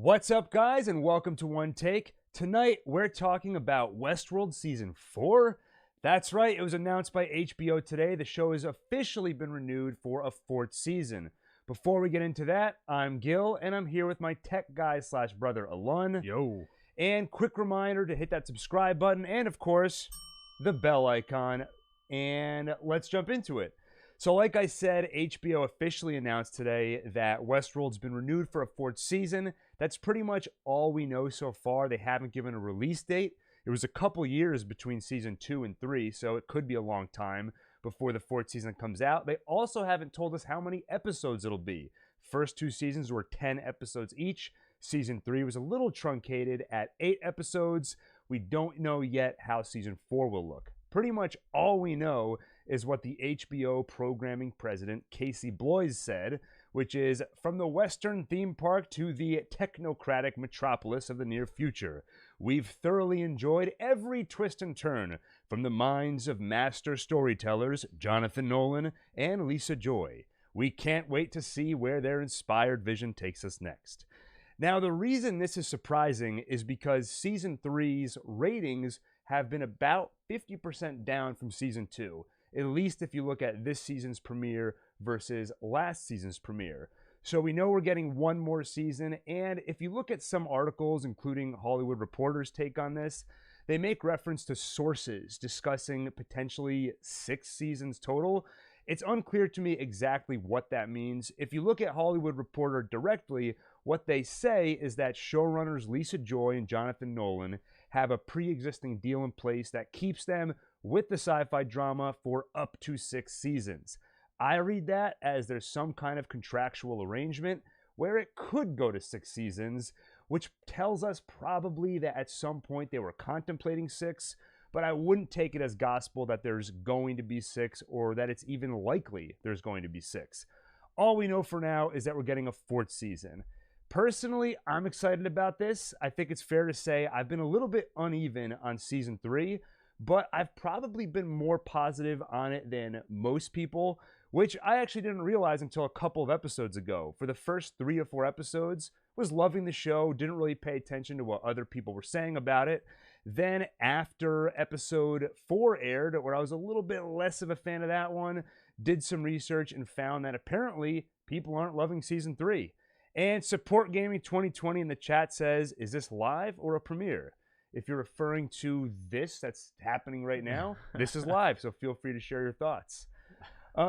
What's up, guys, and welcome to One Take. Tonight, we're talking about Westworld Season 4. That's right, it was announced by HBO today. The show has officially been renewed for a 4th season. Before we get into that, I'm Gil, and I'm here with my tech guy slash brother, Alun. Yo. And quick reminder to hit that subscribe button and, of course, the bell icon. And let's jump into it. So like I said, HBO officially announced today that Westworld's been renewed for a 4th season. That's pretty much all we know so far. They haven't given a release date. It was a couple years between season 2 and 3, so it could be a long time before the 4th season comes out. They also haven't told us how many episodes it'll be. First 2 seasons were 10 episodes each. Season 3 was a little truncated at 8 episodes. We don't know yet how season 4 will look. Pretty much all we know is what the HBO Programming president, Casey Bloys, said, which is, from the Western theme park to the technocratic metropolis of the near future, we've thoroughly enjoyed every twist and turn from the minds of master storytellers Jonathan Nolan and Lisa Joy. We can't wait to see where their inspired vision takes us next. Now, the reason this is surprising is because Season 3's ratings have been about 50% down from Season 2, at least if you look at this season's premiere versus last season's premiere. So we know we're getting one more season, and if you look at some articles, including Hollywood Reporter's take on this, they make reference to sources discussing potentially 6 seasons total. It's unclear to me exactly what that means. If you look at Hollywood Reporter directly, what they say is that showrunners Lisa Joy and Jonathan Nolan have a pre-existing deal in place that keeps them with the sci-fi drama for up to 6 seasons. I read that as there's some kind of contractual arrangement where it could go to 6 seasons, which tells us probably that at some point they were contemplating 6, but I wouldn't take it as gospel that there's going to be 6 or that it's even likely there's going to be 6. All we know for now is that we're getting a 4th season. Personally, I'm excited about this. I think it's fair to say I've been a little bit uneven on Season 3, but I've probably been more positive on it than most people, which I actually didn't realize until a couple of episodes ago. For the first 3 or 4 episodes, was loving the show, didn't really pay attention to what other people were saying about it. Then after episode 4 aired, where I was a little bit less of a fan of that one, did some research and found that apparently people aren't loving Season 3. And Support Gaming 2020 in the chat says, is this live or a premiere? If you're referring to this that's happening right now, this is live, so feel free to share your thoughts.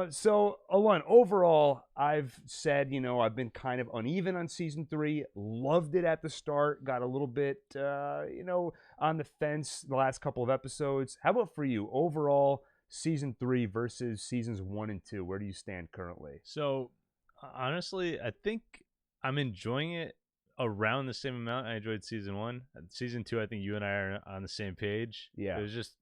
So, Alun, overall, I've said, I've been kind of uneven on Season 3. Loved it at the start. Got a little bit, on the fence the last couple of episodes. How about for you? Overall, Season 3 versus Seasons 1 and 2. Where do you stand currently? So, honestly, I think I'm enjoying it around the same amount I enjoyed Season 1. Season 2, I think you and I are on the same page. Yeah. It was just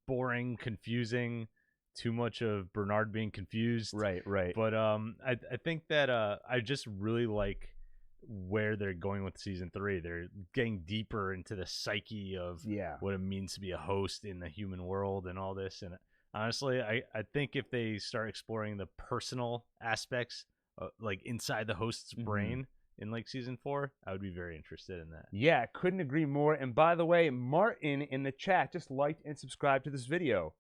boring, confusing, too much of Bernard being confused. Right. But I think that I just really like where they're going with Season 3. They're getting deeper into the psyche of what it means to be a host in the human world and all this. And honestly, I think if they start exploring the personal aspects, like inside the host's brain in like Season 4, I would be very interested in that. Yeah, couldn't agree more. And by the way, Martin in the chat just liked and subscribed to this video.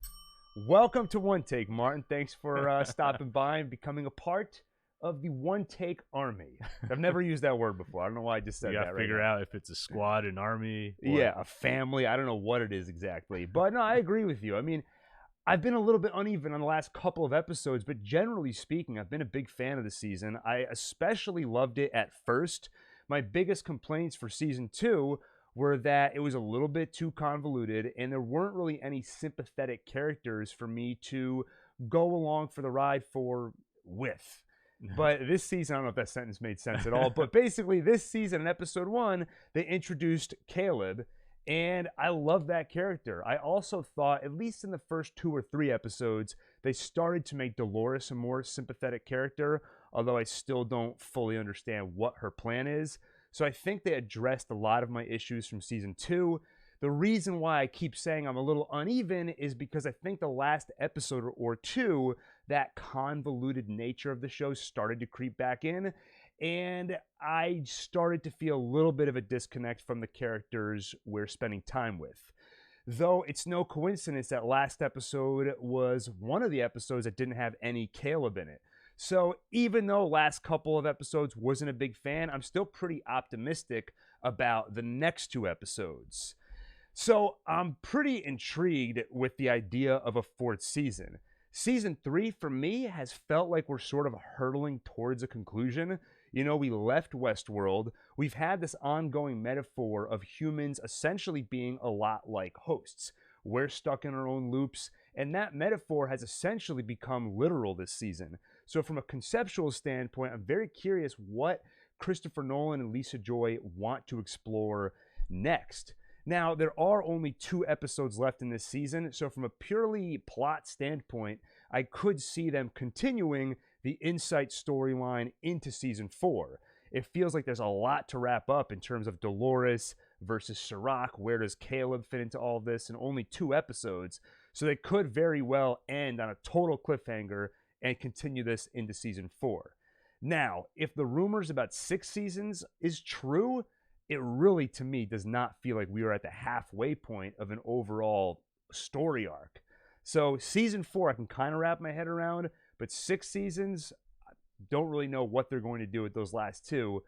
Welcome to One Take, Martin. Thanks for stopping by and becoming a part of the One Take Army. I've never used that word before. I don't know why I just said that. You gotta figure out if it's a squad, an army. Yeah, a family. I don't know what it is exactly. But no, I agree with you. I mean, I've been a little bit uneven on the last couple of episodes, but generally speaking, I've been a big fan of the season. I especially loved it at first. My biggest complaints for Season 2 were that it was a little bit too convoluted and there weren't really any sympathetic characters for me to go along for the ride with. But this season, I don't know if that sentence made sense at all, but basically this season in episode 1, they introduced Caleb, and I love that character. I also thought, at least in the first 2 or 3 episodes, they started to make Dolores a more sympathetic character, although I still don't fully understand what her plan is. So I think they addressed a lot of my issues from Season 2. The reason why I keep saying I'm a little uneven is because I think the last episode or 2, that convoluted nature of the show started to creep back in. And I started to feel a little bit of a disconnect from the characters we're spending time with. Though it's no coincidence that last episode was one of the episodes that didn't have any Caleb in it. So even though last couple of episodes wasn't a big fan, I'm still pretty optimistic about the next 2 episodes. So I'm pretty intrigued with the idea of a 4th season. Season 3 for me has felt like we're sort of hurtling towards a conclusion. You know, we left Westworld. We've had this ongoing metaphor of humans essentially being a lot like hosts. We're stuck in our own loops, and that metaphor has essentially become literal this season. So from a conceptual standpoint, I'm very curious what Christopher Nolan and Lisa Joy want to explore next. Now, there are only 2 episodes left in this season, so from a purely plot standpoint, I could see them continuing the Insight storyline into season 4. It feels like there's a lot to wrap up in terms of Dolores versus Sirach. Where does Caleb fit into all of this? In only 2 episodes, so they could very well end on a total cliffhanger and continue this into season 4. Now, if the rumors about 6 seasons is true, it really, to me, does not feel like we are at the halfway point of an overall story arc. So season 4, I can kind of wrap my head around, but 6 seasons, I don't really know what they're going to do with those last 2.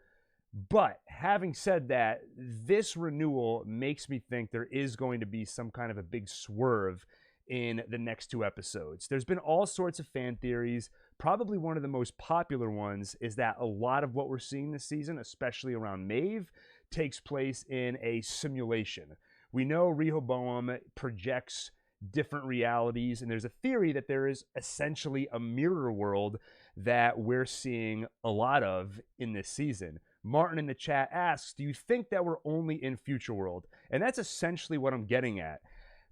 But having said that, this renewal makes me think there is going to be some kind of a big swerve in the next 2 episodes. There's been all sorts of fan theories. Probably one of the most popular ones is that a lot of what we're seeing this season, especially around Maeve, takes place in a simulation. We know Rehoboam projects different realities, and there's a theory that there is essentially a mirror world that we're seeing a lot of in this season. Martin in the chat asks, do you think that we're only in Future World? And that's essentially what I'm getting at.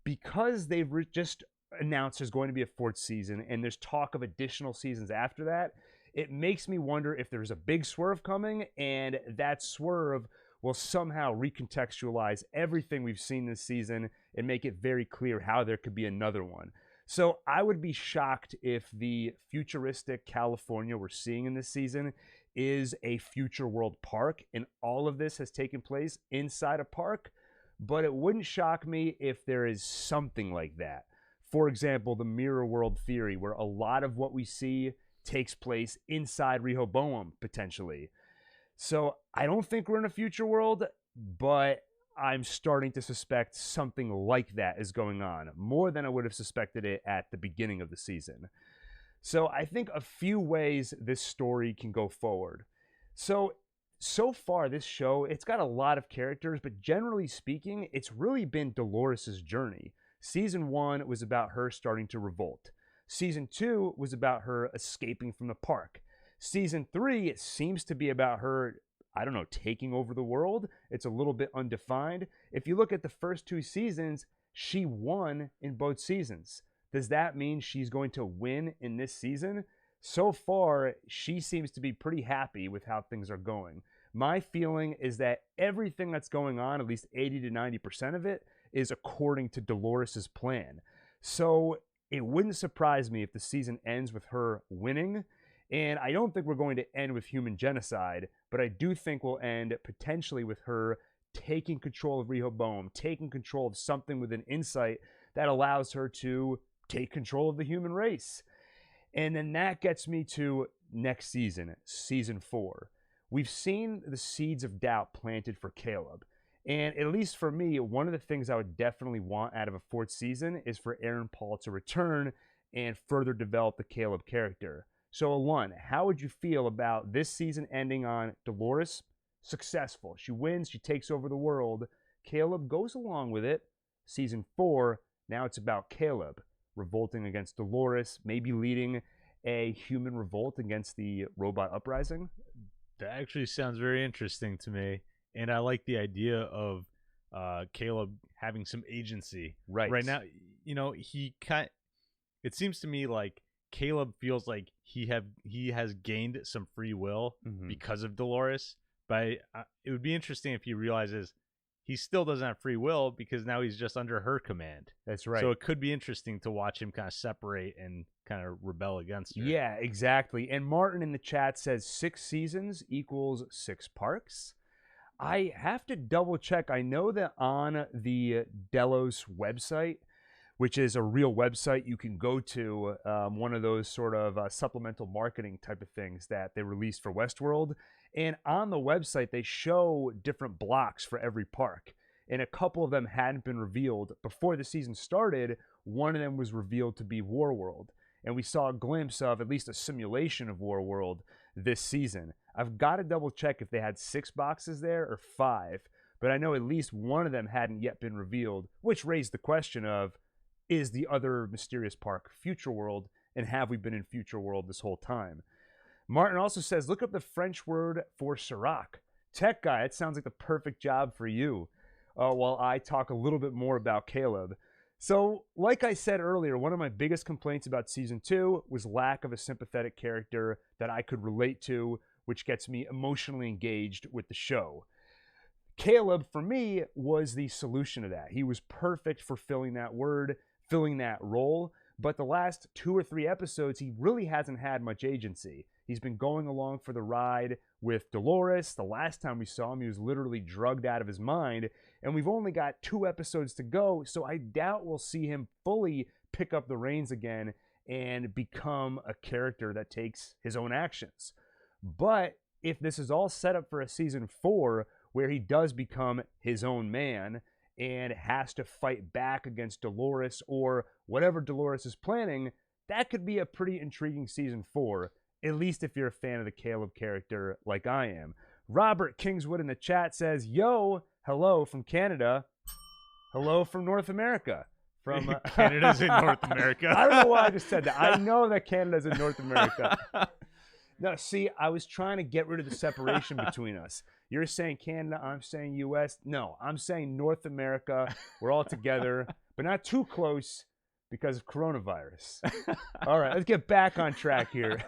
Because they've just announced there's going to be a 4th season, and there's talk of additional seasons after that, it makes me wonder if there's a big swerve coming, and that swerve will somehow recontextualize everything we've seen this season and make it very clear how there could be another one. So I would be shocked if the futuristic California we're seeing in this season is a future world park, and all of this has taken place inside a park. But it wouldn't shock me if there is something like that. For example, the mirror world theory, where a lot of what we see takes place inside Rehoboam, potentially. So I don't think we're in a future world, but I'm starting to suspect something like that is going on, more than I would have suspected it at the beginning of the season. So I think a few ways this story can go forward. So far, this show, it's got a lot of characters, but generally speaking, it's really been Dolores' journey. Season 1 was about her starting to revolt. Season 2 was about her escaping from the park. Season 3, it seems to be about her, I don't know, taking over the world. It's a little bit undefined. If you look at the first 2 seasons, she won in both seasons. Does that mean she's going to win in this season? So far, she seems to be pretty happy with how things are going. My feeling is that everything that's going on, at least 80 to 90% of it, is according to Dolores' plan. So it wouldn't surprise me if the season ends with her winning. And I don't think we're going to end with human genocide, but I do think we'll end potentially with her taking control of Rehoboam, taking control of something with an insight that allows her to take control of the human race. And then that gets me to next season, season 4. We've seen the seeds of doubt planted for Caleb. And at least for me, one of the things I would definitely want out of a 4th season is for Aaron Paul to return and further develop the Caleb character. So, Alun, how would you feel about this season ending on Dolores? Successful. She wins. She takes over the world. Caleb goes along with it. Season 4, now it's about Caleb revolting against Dolores, maybe leading a human revolt against the robot uprising. That actually sounds very interesting to me. And I like the idea of Caleb having some agency. Right now, you know, it seems to me like Caleb feels like he has gained some free will because of Dolores. But it would be interesting if he realizes he still doesn't have free will because now he's just under her command. That's right. So it could be interesting to watch him kind of separate and kind of rebel against her. Yeah, exactly. And Martin in the chat says 6 seasons equals 6 parks. I have to double check. I know that on the Delos website, which is a real website you can go to, one of those sort of supplemental marketing type of things that they released for Westworld. And on the website, they show different blocks for every park. And a couple of them hadn't been revealed. Before the season started, one of them was revealed to be Warworld. And we saw a glimpse of at least a simulation of Warworld this season. I've got to double check if they had 6 boxes there or 5. But I know at least one of them hadn't yet been revealed, which raised the question of, is the other mysterious park Future World, and have we been in Future World this whole time? Martin also says, look up the French word for Serac. Tech guy, it sounds like the perfect job for you, while I talk a little bit more about Caleb. So, like I said earlier, one of my biggest complaints about Season 2 was lack of a sympathetic character that I could relate to, which gets me emotionally engaged with the show. Caleb, for me, was the solution to that. He was perfect for filling that role, but the last 2 or 3 episodes, he really hasn't had much agency. He's been going along for the ride with Dolores. The last time we saw him, he was literally drugged out of his mind, and we've only got 2 episodes to go, so I doubt we'll see him fully pick up the reins again and become a character that takes his own actions. But if this is all set up for a season 4, where he does become his own man and has to fight back against Dolores or whatever Dolores is planning, that could be a pretty intriguing season 4, at least if you're a fan of the Caleb character like I am. Robert Kingswood in the chat says, yo, hello from Canada. Hello from North America. From Canada's in North America. I don't know why I just said that. I know that Canada's in North America. No, see, I was trying to get rid of the separation between us. You're saying Canada, I'm saying U.S. No, I'm saying North America. We're all together, but not too close because of coronavirus. All right, let's get back on track here.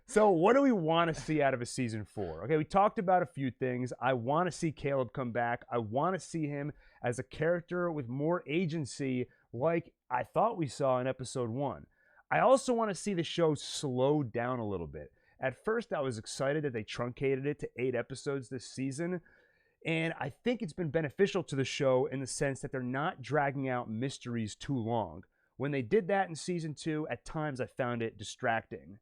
So what do we want to see out of a season 4? Okay, we talked about a few things. I want to see Caleb come back. I want to see him as a character with more agency like I thought we saw in episode 1. I also want to see the show slow down a little bit. At first, I was excited that they truncated it to 8 episodes this season, and I think it's been beneficial to the show in the sense that they're not dragging out mysteries too long. When they did that in season 2, at times I found it distracting.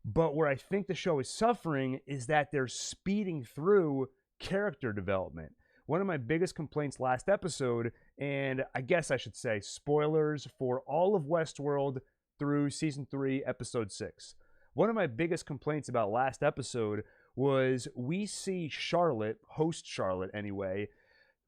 But where I think the show is suffering is that they're speeding through character development. One of my biggest complaints last episode, and I guess I should say spoilers for all of Westworld through season 3, episode 6. One of my biggest complaints about last episode was we see Charlotte, host Charlotte anyway,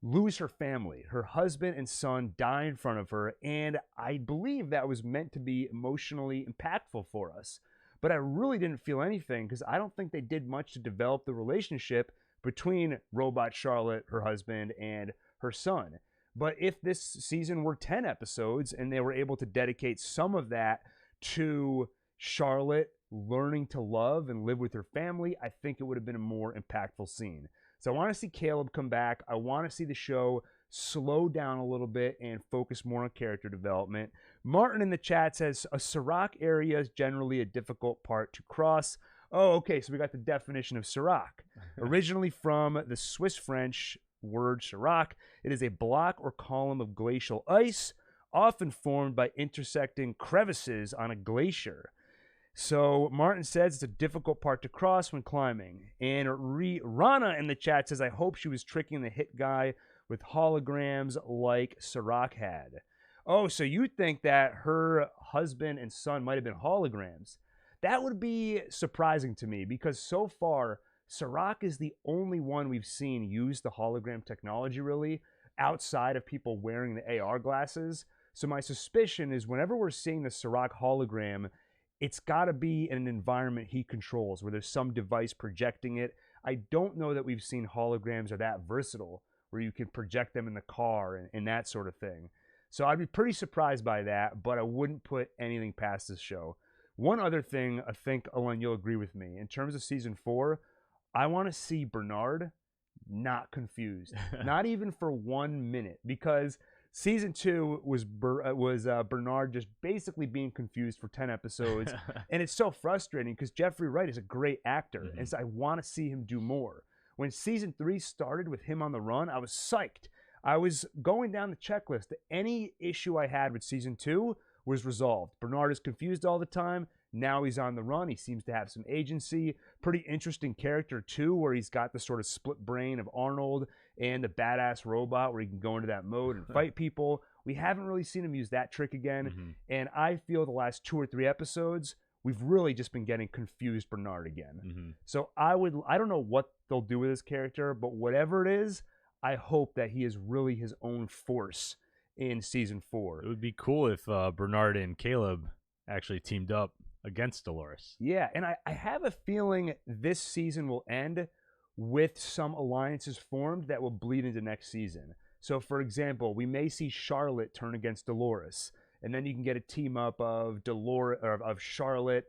lose her family. Her husband and son die in front of her, and I believe that was meant to be emotionally impactful for us. But I really didn't feel anything because I don't think they did much to develop the relationship between Robot Charlotte, her husband, and her son. But if this season were 10 episodes and they were able to dedicate some of that to Charlotte learning to love and live with her family, I think it would have been a more impactful scene. So I want to see Caleb come back. I want to see the show slow down a little bit and focus more on character development. Martin in the chat says, a Serac area is generally a difficult part to cross. Oh, okay, so we got the definition of Serac. Originally from the Swiss-French word Serac, it is a block or column of glacial ice, often formed by intersecting crevices on a glacier. So Martin says it's a difficult part to cross when climbing. And Rana in the chat says, I hope she was tricking the hit guy with holograms like Serac had. Oh, so you think that her husband and son might have been holograms. That would be surprising to me because so far, Serac is the only one we've seen use the hologram technology really outside of people wearing the AR glasses. So my suspicion is whenever we're seeing the Serac hologram, it's got to be in an environment he controls where there's some device projecting it. I don't know that we've seen holograms are that versatile where you can project them in the car and that sort of thing. So I'd be pretty surprised by that, but I wouldn't put anything past this show. One other thing, I think, Ellen, you'll agree with me. In terms of season 4, I want to see Bernard not confused, not even for 1 minute, because season 2 was Bernard just basically being confused for 10 episodes, and it's so frustrating because Jeffrey Wright is a great actor, and so I want to see him do more. When season 3 started with him on the run, I was psyched. I was going down the checklist. Any issue I had with season 2 was resolved. Bernard is confused all the time. Now he's on the run. He seems to have some agency. Pretty interesting character, too, where he's got the sort of split brain of Arnold and the badass robot where he can go into that mode and fight people. We haven't really seen him use that trick again. And I feel the last 2 or 3 episodes, we've really just been getting confused Bernard again. So I don't know what they'll do with his character, but whatever it is, I hope that he is really his own force in season 4. It would be cool if Bernard and Caleb actually teamed up against Dolores. Yeah, and I have a feeling this season will end with some alliances formed that will bleed into next season. So, for example, we may see Charlotte turn against Dolores, and then you can get a team up of Charlotte,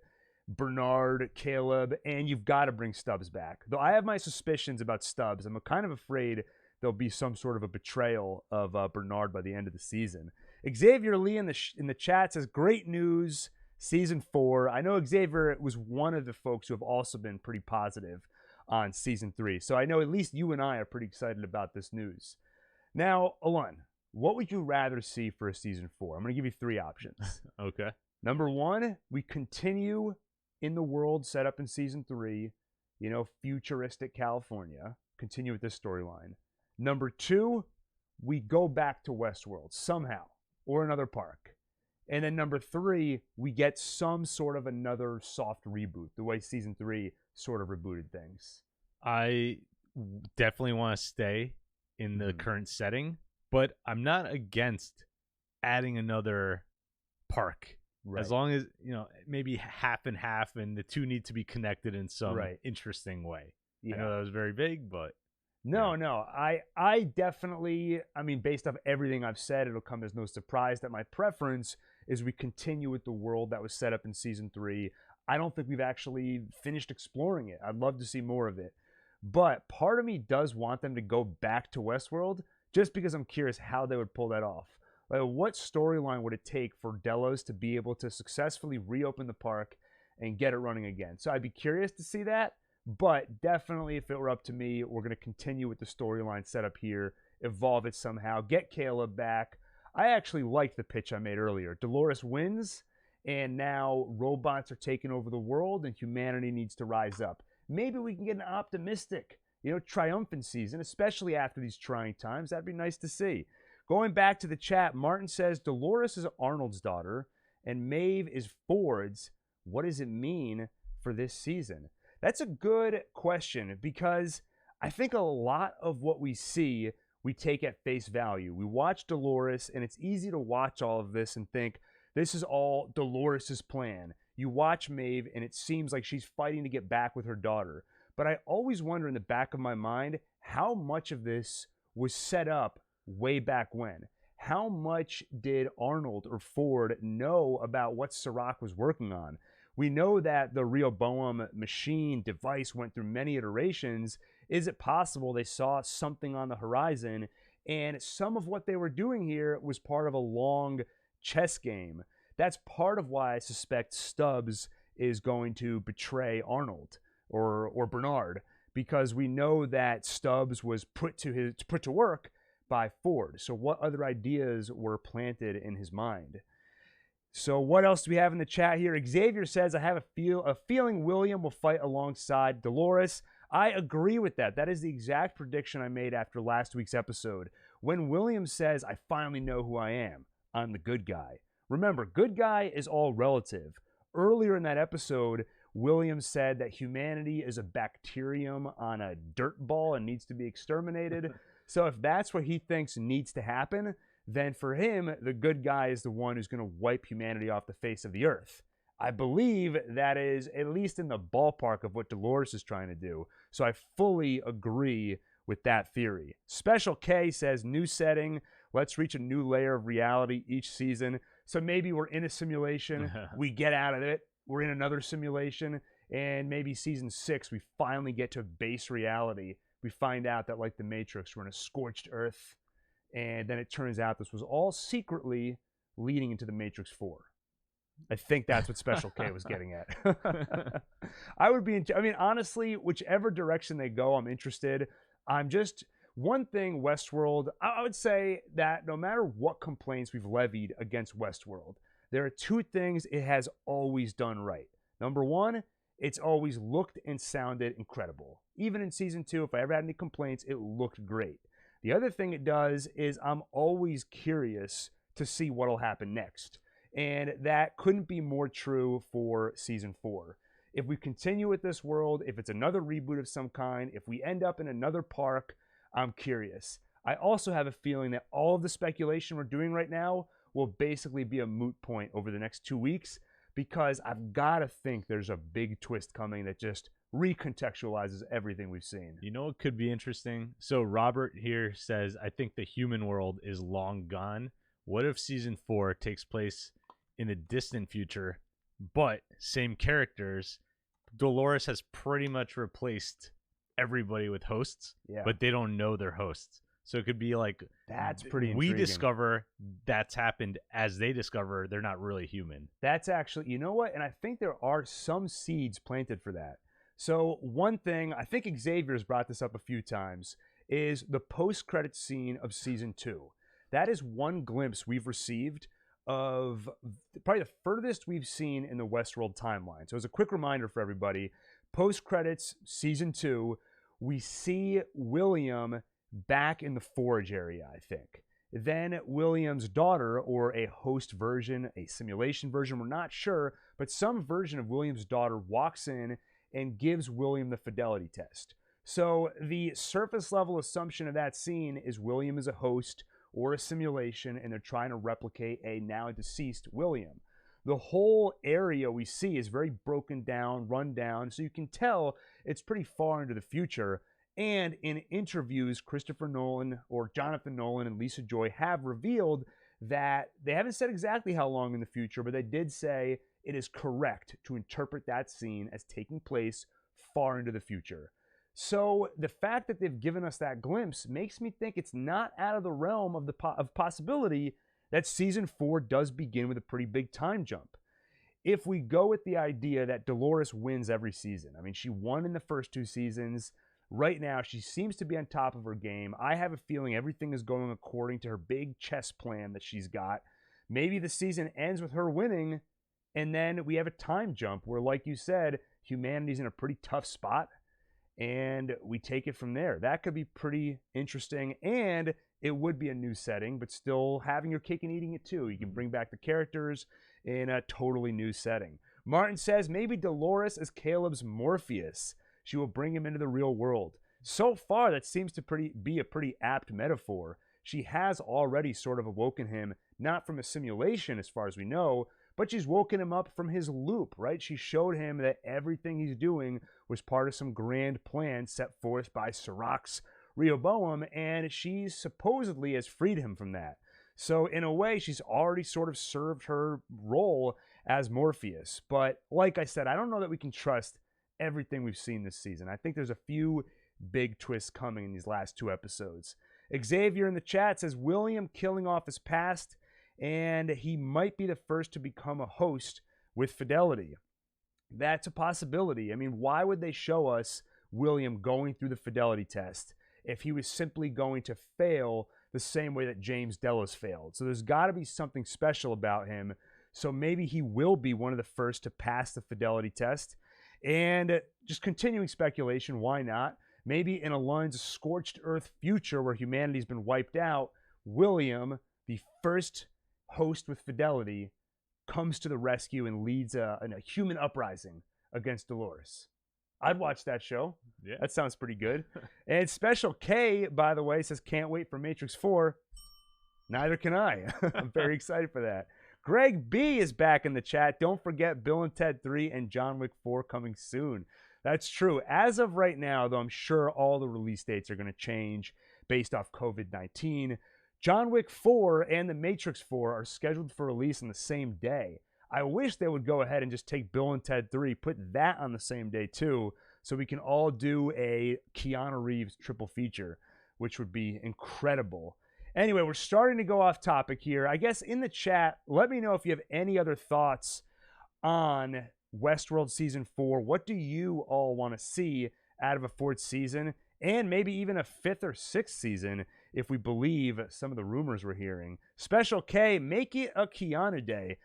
Bernard, Caleb, and you've got to bring Stubbs back. Though I have my suspicions about Stubbs. I'm kind of afraid there'll be some sort of a betrayal of Bernard by the end of the season. Xavier Lee in the chat says, great news, season 4. I know Xavier was one of the folks who have also been pretty positive on season 3. So I know at least you and I are pretty excited about this news. Now, Alon, what would you rather see for a season 4? I'm going to give you 3 options. Okay. Number 1, we continue in the world set up in season 3, futuristic California, continue with this storyline. Number 2, we go back to Westworld somehow or another park. And then number 3, we get some sort of another soft reboot, the way season 3 sort of rebooted things. I definitely want to stay in the current setting, but I'm not against adding another park. Right. As long as, maybe half and half, and the two need to be connected in some interesting way. Yeah. I know that was very vague, but... No. I definitely, based off everything I've said, it'll come as no surprise that my preference is we continue with the world that was set up in season 3. I don't think we've actually finished exploring it. I'd love to see more of it. But part of me does want them to go back to Westworld just because I'm curious how they would pull that off. Like, what storyline would it take for Delos to be able to successfully reopen the park and get it running again? So I'd be curious to see that. But definitely, if it were up to me, we're going to continue with the storyline set up here, evolve it somehow, get Caleb back. I actually liked the pitch I made earlier. Dolores wins, and now robots are taking over the world, and humanity needs to rise up. Maybe we can get an optimistic, triumphant season, especially after these trying times. That'd be nice to see. Going back to the chat, Martin says, Dolores is Arnold's daughter, and Maeve is Ford's. What does it mean for this season? That's a good question, because I think a lot of what we see, we take at face value. We watch Dolores, and it's easy to watch all of this and think, this is all Dolores' plan. You watch Maeve, and it seems like she's fighting to get back with her daughter. But I always wonder in the back of my mind, how much of this was set up way back when? How much did Arnold or Ford know about what Serac was working on? We know that the Rehoboam machine device went through many iterations. Is it possible they saw something on the horizon, and some of what they were doing here was part of a long chess game? That's part of why I suspect Stubbs is going to betray Arnold or Bernard, because we know that Stubbs was put to work by Ford. So what other ideas were planted in his mind? So what else do we have in the chat here? Xavier says, I have a feeling William will fight alongside Dolores. I agree with that. That is the exact prediction I made after last week's episode. When William says, I finally know who I am, I'm the good guy. Remember, good guy is all relative. Earlier in that episode, William said that humanity is a bacterium on a dirt ball and needs to be exterminated. So if that's what he thinks needs to happen, then for him, the good guy is the one who's going to wipe humanity off the face of the earth. I believe that is at least in the ballpark of what Dolores is trying to do. So I fully agree with that theory. Special K says, new setting. Let's reach a new layer of reality each season. So maybe we're in a simulation. We get out of it. We're in another simulation. And maybe season 6, we finally get to base reality we find out that, like the Matrix, we're in a scorched earth, and then it turns out this was all secretly leading into the Matrix 4. I think that's what Special K was getting at. I mean, honestly, whichever direction they go, I'm interested. One thing, Westworld, I would say that no matter what complaints we've levied against Westworld, there are two things it has always done right. Number one, it's always looked and sounded incredible. Even in season 2, if I ever had any complaints, it looked great. The other thing it does is I'm always curious to see what'll happen next. And that couldn't be more true for season 4. If we continue with this world, if it's another reboot of some kind, if we end up in another park, I'm curious. I also have a feeling that all of the speculation we're doing right now will basically be a moot point over the next 2 weeks, because I've got to think there's a big twist coming that just recontextualizes everything we've seen. You know what could be interesting? So Robert here says, I think the human world is long gone. What if season 4 takes place in a distant future, but same characters? Dolores has pretty much replaced everybody with hosts, but they don't know they're hosts. So it could be like, that's pretty intriguing. We discover that's happened as they discover they're not really human. That's actually, you know what? And I think there are some seeds planted for that. So one thing, I think Xavier's brought this up a few times, is the post-credit scene of season 2. That is one glimpse we've received of probably the furthest we've seen in the Westworld timeline. So as a quick reminder for everybody, post-credits season 2, we see William back in the Forge area, I think. Then William's daughter, or a host version, a simulation version, we're not sure, but some version of William's daughter walks in and gives William the fidelity test. So the surface level assumption of that scene is William is a host or a simulation, and they're trying to replicate a now deceased William. The whole area we see is very broken down, run down, so you can tell it's pretty far into the future. And in interviews, Christopher Nolan or Jonathan Nolan and Lisa Joy have revealed that they haven't said exactly how long in the future, but they did say it is correct to interpret that scene as taking place far into the future. So the fact that they've given us that glimpse makes me think it's not out of the realm of of possibility that season 4 does begin with a pretty big time jump. If we go with the idea that Dolores wins every season, I mean, she won in the first 2 seasons. Right now, she seems to be on top of her game. I have a feeling everything is going according to her big chess plan that she's got. Maybe the season ends with her winning, and then we have a time jump where, like you said, humanity's in a pretty tough spot, and we take it from there. That could be pretty interesting, and it would be a new setting, but still having your cake and eating it too. You can bring back the characters in a totally new setting. Martin says maybe Dolores is Caleb's Morpheus. She will bring him into the real world. So far, that seems to be a pretty apt metaphor. She has already sort of awoken him, not from a simulation as far as we know, but she's woken him up from his loop, right? She showed him that everything he's doing was part of some grand plan set forth by Sirax Rehoboam, and she supposedly has freed him from that. So in a way, she's already sort of served her role as Morpheus. But like I said, I don't know that we can trust everything we've seen this season. I think there's a few big twists coming in these last 2 episodes. Xavier in the chat says William killing off his past, and he might be the first to become a host with fidelity. That's a possibility. I mean, why would they show us William going through the fidelity test if he was simply going to fail the same way that James Delos failed? So there's got to be something special about him. So maybe he will be one of the first to pass the fidelity test. And just continuing speculation, why not? Maybe in a Lund's scorched earth future where humanity's been wiped out, William, the first host with fidelity, comes to the rescue and leads a human uprising against Dolores. I'd watch that show. Yeah. That sounds pretty good. And Special K, by the way, says, can't wait for Matrix 4. Neither can I. I'm very excited for that. Greg B is back in the chat. Don't forget Bill and Ted 3 and John Wick 4 coming soon. That's true. As of right now, though, I'm sure all the release dates are going to change based off COVID-19. John Wick 4 and The Matrix 4 are scheduled for release on the same day. I wish they would go ahead and just take Bill and Ted 3, put that on the same day too, so we can all do a Keanu Reeves triple feature, which would be incredible. Anyway, we're starting to go off topic here. I guess in the chat, let me know if you have any other thoughts on Westworld Season 4. What do you all want to see out of a 4th season? And maybe even a 5th or 6th season, if we believe some of the rumors we're hearing. Special K, make it a Keanu Day.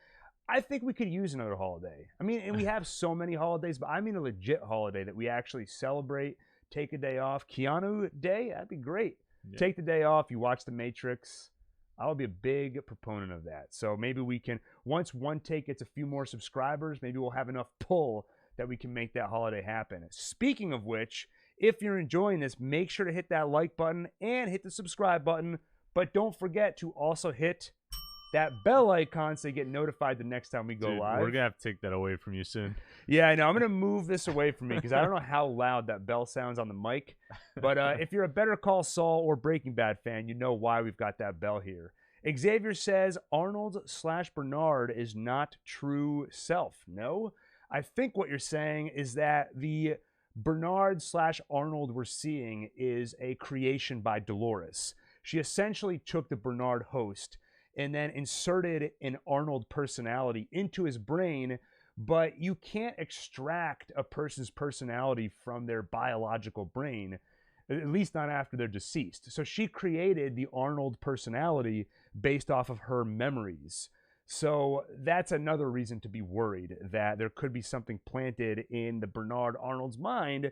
I think we could use another holiday. I mean, and we have so many holidays, but I mean a legit holiday that we actually celebrate, take a day off. Keanu Day, that'd be great. Yeah. Take the day off, you watch The Matrix. I would be a big proponent of that. So maybe we can, once One Take gets a few more subscribers, maybe we'll have enough pull that we can make that holiday happen. Speaking of which, if you're enjoying this, make sure to hit that like button and hit the subscribe button. But don't forget to also hit that bell icon so you get notified the next time we go live. We're going to have to take that away from you soon. Yeah, I know. I'm going to move this away from me because I don't know how loud that bell sounds on the mic. But if you're a Better Call Saul or Breaking Bad fan, you know why we've got that bell here. Xavier says Arnold/Bernard is not true self. No, I think what you're saying is that the Bernard/Arnold we're seeing is a creation by Dolores. She essentially took the Bernard host and then inserted an Arnold personality into his brain, but you can't extract a person's personality from their biological brain, at least not after they're deceased. So she created the Arnold personality based off of her memories. So that's another reason to be worried that there could be something planted in the Bernard Arnold's mind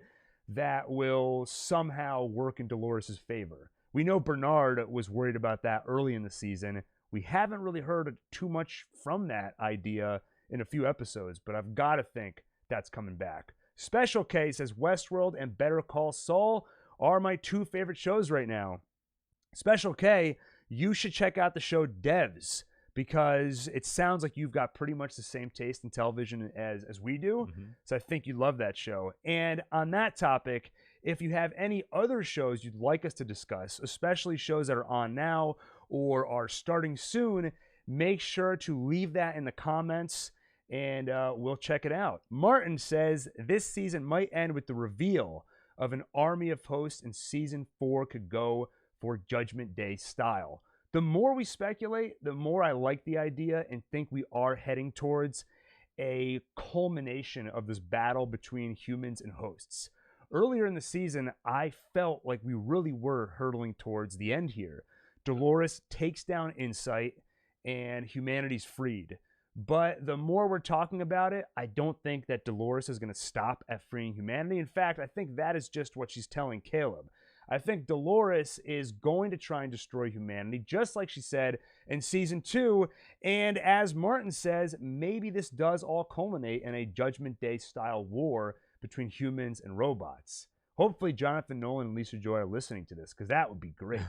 that will somehow work in Dolores' favor. We know Bernard was worried about that early in the season. We haven't really heard too much from that idea in a few episodes, but I've got to think that's coming back. Special K says Westworld and Better Call Saul are my 2 favorite shows right now. Special K, you should check out the show Devs, because it sounds like you've got pretty much the same taste in television as we do. So I think you love that show. And on that topic, if you have any other shows you'd like us to discuss, especially shows that are on now or are starting soon, make sure to leave that in the comments and we'll check it out. Martin says this season might end with the reveal of an army of hosts, and season 4 could go for Judgment Day style. The more we speculate, the more I like the idea and think we are heading towards a culmination of this battle between humans and hosts. Earlier in the season, I felt like we really were hurtling towards the end here. Dolores takes down Insight and humanity's freed. But the more we're talking about it, I don't think that Dolores is going to stop at freeing humanity. In fact, I think that is just what she's telling Caleb. I think Dolores is going to try and destroy humanity, just like she said in season 2. And as Martin says, maybe this does all culminate in a Judgment Day style war between humans and robots. Hopefully Jonathan Nolan and Lisa Joy are listening to this, because that would be great.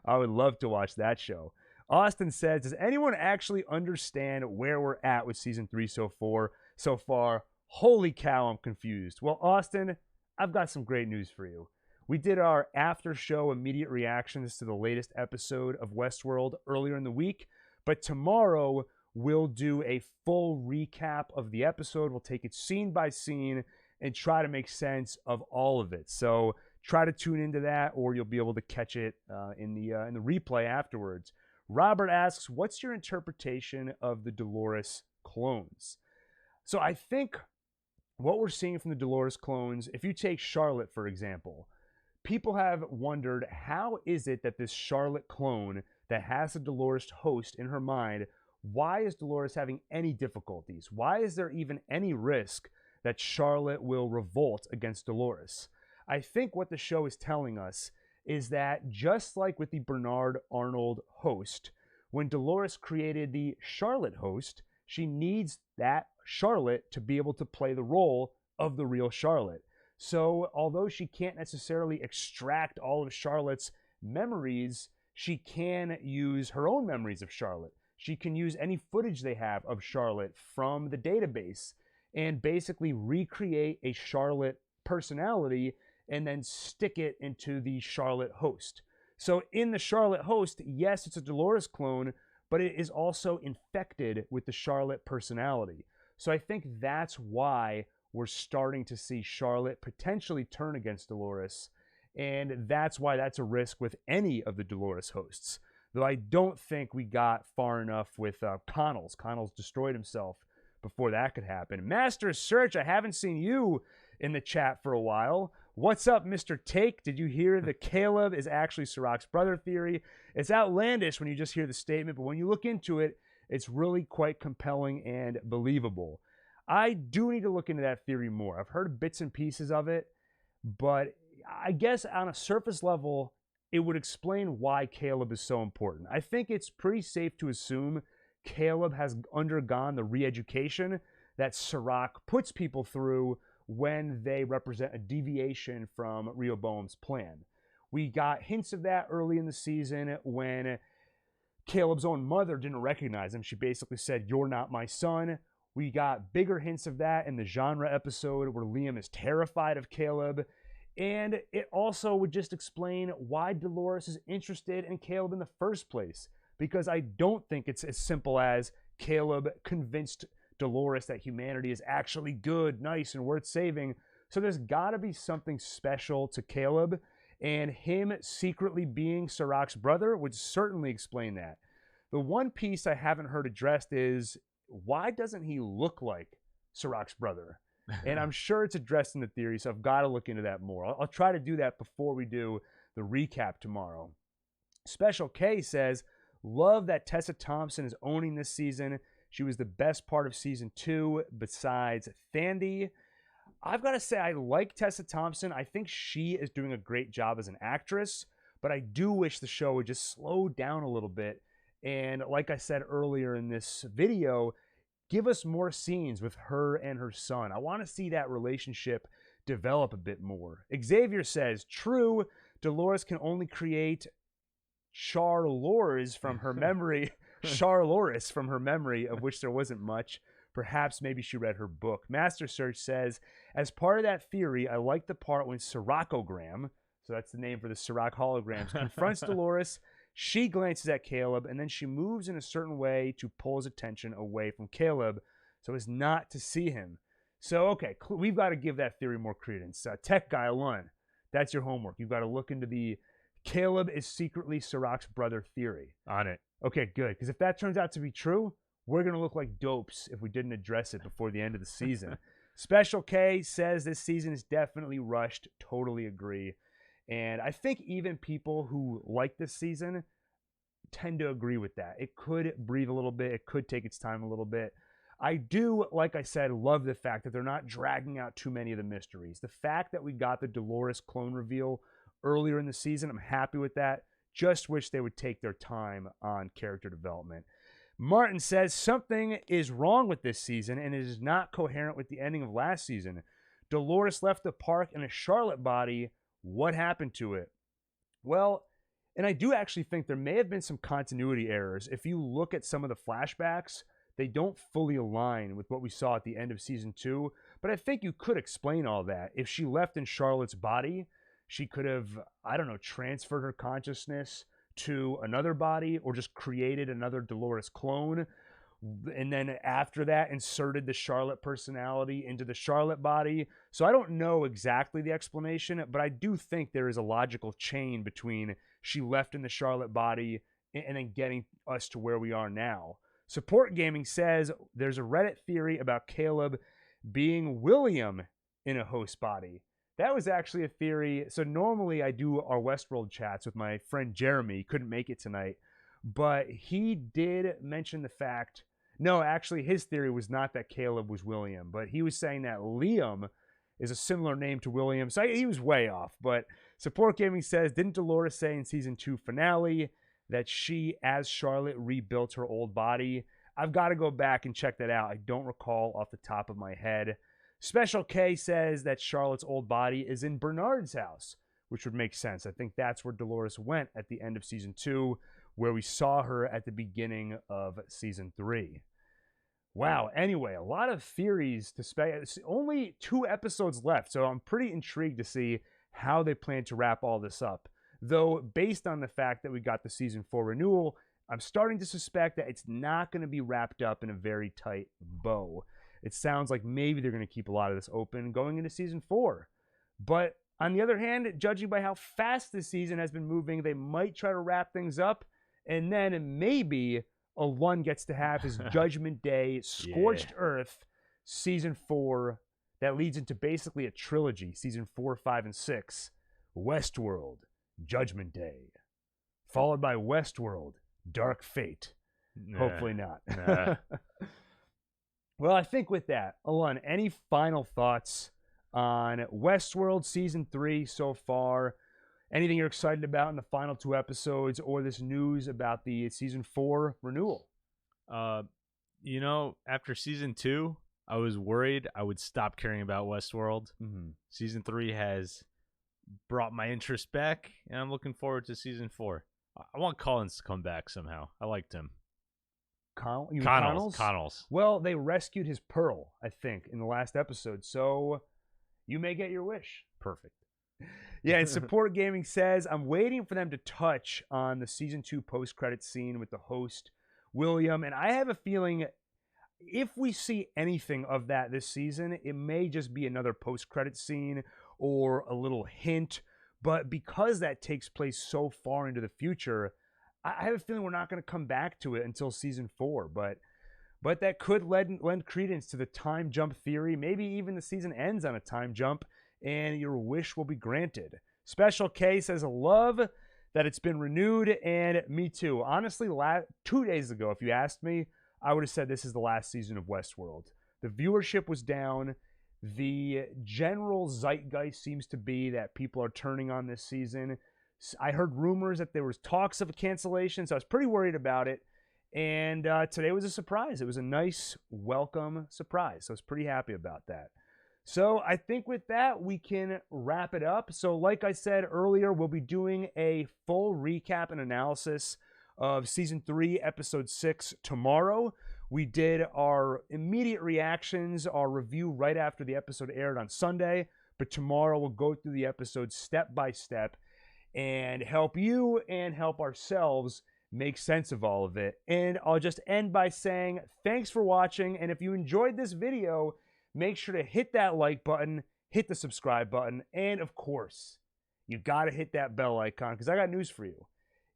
I would love to watch that show. Austin says, does anyone actually understand where we're at with season 3 so far? Holy cow, I'm confused. Well, Austin, I've got some great news for you. We did our after show immediate reactions to the latest episode of Westworld earlier in the week, but tomorrow we'll do a full recap of the episode. We'll take it scene by scene and try to make sense of all of it. So try to tune into that, or you'll be able to catch it in the replay afterwards. Robert asks, what's your interpretation of the Dolores clones? So I think what we're seeing from the Dolores clones, if you take Charlotte, for example, people have wondered, how is it that this Charlotte clone that has a Dolores host in her mind, why is Dolores having any difficulties? Why is there even any risk that Charlotte will revolt against Dolores? I think what the show is telling us is that just like with the Bernard Arnold host, when Dolores created the Charlotte host, she needs that Charlotte to be able to play the role of the real Charlotte. So although she can't necessarily extract all of Charlotte's memories, she can use her own memories of Charlotte. She can use any footage they have of Charlotte from the database and basically recreate a Charlotte personality and then stick it into the Charlotte host. So in the Charlotte host, yes, it's a Dolores clone, but it is also infected with the Charlotte personality. So I think that's why we're starting to see Charlotte potentially turn against Dolores, and that's why that's a risk with any of the Dolores hosts. Though I don't think we got far enough with Connells. Connells destroyed himself before that could happen. Master Search, I haven't seen you in the chat for a while. What's up, Mr. Take? Did you hear the Caleb is actually Sirach's brother theory? It's outlandish when you just hear the statement, but when you look into it, it's really quite compelling and believable. I do need to look into that theory more. I've heard bits and pieces of it, but I guess on a surface level, it would explain why Caleb is so important. I think it's pretty safe to assume Caleb has undergone the re-education that Sirach puts people through when they represent a deviation from Rehoboam's plan. We got hints of that early in the season when Caleb's own mother didn't recognize him. She basically said, "You're not my son." We got bigger hints of that in the genre episode where Liam is terrified of Caleb. And it also would just explain why Dolores is interested in Caleb in the first place. Because I don't think it's as simple as Caleb convinced Dolores that humanity is actually good, nice, and worth saving. So there's got to be something special to Caleb, and him secretly being Sirach's brother would certainly explain that. The one piece I haven't heard addressed is, why doesn't he look like Sirach's brother? And I'm sure it's addressed in the theory, so I've got to look into that more. I'll try to do that before we do the recap tomorrow. Special K says, love that Tessa Thompson is owning this season. She was the best part of season 2 besides Thandi. I've got to say, I like Tessa Thompson. I think she is doing a great job as an actress, but I do wish the show would just slow down a little bit. And like I said earlier in this video, give us more scenes with her and her son. I want to see that relationship develop a bit more. Xavier says, true, Dolores can only create Charlores from her memory, Charlores from her memory, of which there wasn't much. Perhaps maybe she read her book. Master Search says, as part of that theory, I like the part when Sirachogram, so that's the name for the Sirach holograms, confronts Dolores. She glances at Caleb, and then she moves in a certain way to pull his attention away from Caleb so as not to see him. So, okay, we've got to give that theory more credence. Tech Guy Alun, that's your homework. You've got to look into the Caleb is secretly Sirach's brother theory. On it. Okay, good. Because if that turns out to be true, we're going to look like dopes if we didn't address it before the end of the season. Special K says this season is definitely rushed. Totally agree. And I think even people who like this season tend to agree with that. It could breathe a little bit. It could take its time a little bit. I do, like I said, love the fact that they're not dragging out too many of the mysteries. The fact that we got the Dolores clone reveal earlier in the season, I'm happy with that. Just wish they would take their time on character development. Martin says something is wrong with this season and it is not coherent with the ending of last season. Dolores left the park in a Charlotte body. What happened to it? Well, and I do actually think there may have been some continuity errors. If you look at some of the flashbacks, they don't fully align with what we saw at the end of season 2. But I think you could explain all that. If she left in Charlotte's body, she could have, I don't know, transferred her consciousness to another body or just created another Dolores clone. And then after that, inserted the Charlotte personality into the Charlotte body. So I don't know exactly the explanation, but I do think there is a logical chain between she left in the Charlotte body and then getting us to where we are now. Support Gaming says there's a Reddit theory about Caleb being William in a host body. That was actually a theory. So normally I do our Westworld chats with my friend Jeremy. He couldn't make it tonight, but he did mention the fact. No, actually, his theory was not that Caleb was William, but he was saying that Liam is a similar name to William. So he was way off. But Support Gaming says, didn't Dolores say in season 2 finale that she, as Charlotte, rebuilt her old body? I've got to go back and check that out. I don't recall off the top of my head. Special K says that Charlotte's old body is in Bernard's house, which would make sense. I think that's where Dolores went at the end of season 2, where we saw her at the beginning of season 3. Wow. Anyway, a lot of theories to speculate. Only 2 episodes left, so I'm pretty intrigued to see how they plan to wrap all this up. Though, based on the fact that we got the season 4 renewal, I'm starting to suspect that it's not going to be wrapped up in a very tight bow. it sounds like maybe they're going to keep a lot of this open going into season 4. But on the other hand, judging by how fast this season has been moving, they might try to wrap things up, and then maybe Olun gets to have his Judgment Day, Scorched Earth, season 4, that leads into basically a trilogy, season 4, 5, and 6. Westworld, Judgment Day, followed by Westworld, Dark Fate. Hopefully not. Well, I think with that, Olun, any final thoughts on Westworld Season 3 so far? Anything you're excited about in the final 2 episodes, or this news about the Season 4 renewal? After Season 2, I was worried I would stop caring about Westworld. Mm-hmm. Season 3 has brought my interest back, and I'm looking forward to Season 4. I want Collins to come back somehow. I liked him. Connells. Well, they rescued his pearl, I think, in the last episode, so you may get your wish. Perfect. Yeah, and Support Gaming says, I'm waiting for them to touch on the Season 2 post-credit scene with the host, William, and I have a feeling if we see anything of that this season, it may just be another post-credit scene or a little hint, but because that takes place so far into the future, I have a feeling we're not going to come back to it until Season 4, but that could lend credence to the time jump theory. Maybe even the season ends on a time jump, and your wish will be granted. Special K says, love that it's been renewed, and me too. Honestly, 2 days ago, if you asked me, I would have said this is the last season of Westworld. The viewership was down. The general zeitgeist seems to be that people are turning on this season. I heard rumors that there was talks of a cancellation, so I was pretty worried about it. And today was a surprise. It was a nice, welcome surprise. So I was pretty happy about that. So I think with that, we can wrap it up. So like I said earlier, we'll be doing a full recap and analysis of Season 3, Episode 6 tomorrow. We did our immediate reactions, our review right after the episode aired on Sunday. But tomorrow we'll go through the episode step by step and help you and help ourselves make sense of all of it. And I'll just end by saying thanks for watching. And if you enjoyed this video, make sure to hit that like button, hit the subscribe button, and of course, you got to hit that bell icon because I got news for you.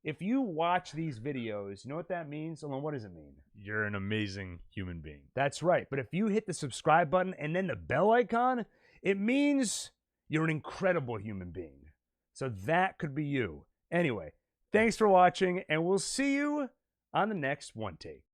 If you watch these videos, you know what that means? Well, what does it mean? You're an amazing human being. That's right. But if you hit the subscribe button and then the bell icon, it means you're an incredible human being. So that could be you. Anyway, thanks for watching, and we'll see you on the next One Take.